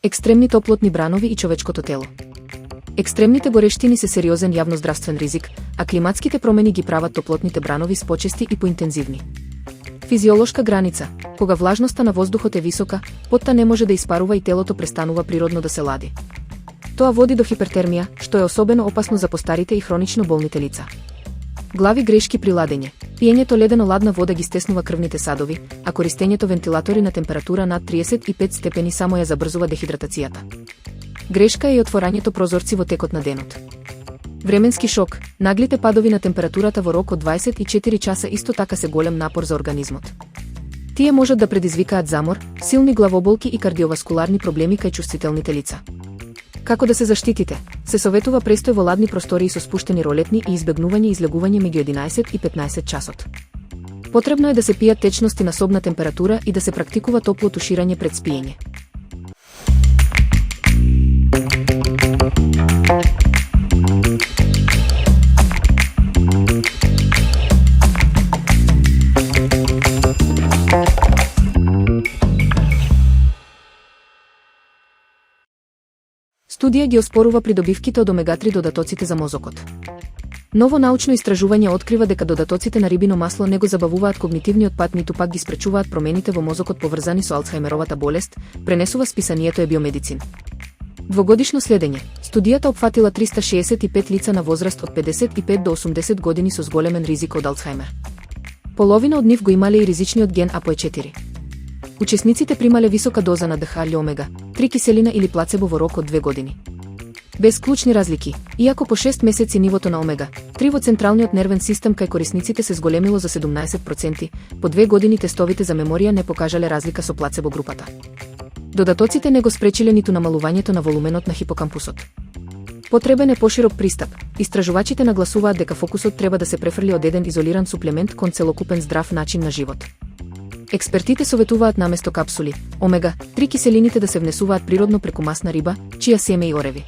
Екстремни топлотни бранови и човечкото тело. Екстремните горештини се сериозен јавноздравствен ризик, а климатските промени ги прават топлотните бранови спочести и поинтензивни. Физиолошка граница. Кога влажноста на воздухот е висока, потта не може да испарува и телото престанува природно да се лади. Тоа води до хипертермија, што е особено опасно за постарите и хронично болните лица. Глави грешки при ладење. Пиењето ледено ладна вода ги стеснува крвните садови, а користењето вентилатори на температура над 35 степени само ја забрзува дехидратацијата. Грешка е и отворањето прозорци во текот на денот. Временски шок. Наглите падови на температурата во рок од 24 часа исто така се голем напор за организмот. Тие можат да предизвикаат замор, силни главоболки и кардиоваскуларни проблеми кај чувствителните лица. Како да се заштитите? Се советува престој во ладни простории со спуштени ролетни и избегнување излегување меѓу 11 и 15 часот. Потребно е да се пијат течности на собна температура и да се практикува топло туширање пред спиење. Студија ги оспорува придобивките од омега-3 додатоците за мозокот. Ново научно истражување открива дека додатоците на рибино масло не го забавуваат когнитивниот пат, ниту пак ги спречуваат промените во мозокот поврзани со Алцхајмеровата болест, пренесува списанието е Биомедицин. Двогодишно следење. Студијата опфатила 365 лица на возраст од 55 до 80 години со зголемен ризик од Алцхајмер. Половина од нив го имале и ризичниот ген ApoE4. Учесниците примале висока доза на ДХ или омега, 3 киселина или плацебо во рок од 2 години. Без клучни разлики, иако по 6 месеци нивото на омега, 3 во централниот нервен систем кај корисниците се зголемило за 17%, по 2 години тестовите за меморија не покажале разлика со плацебо групата. Додатоците не го спречиле ниту намалувањето на волуменот на хипокампусот. Потребен е поширок пристап. Истражувачите нагласуваат дека фокусот треба да се префрли од еден изолиран суплемент кон целокупен здрав начин на живот. Експертите советуваат наместо капсули, омега, 3 киселините да се внесуваат природно преку масна риба, чија семе и ореви.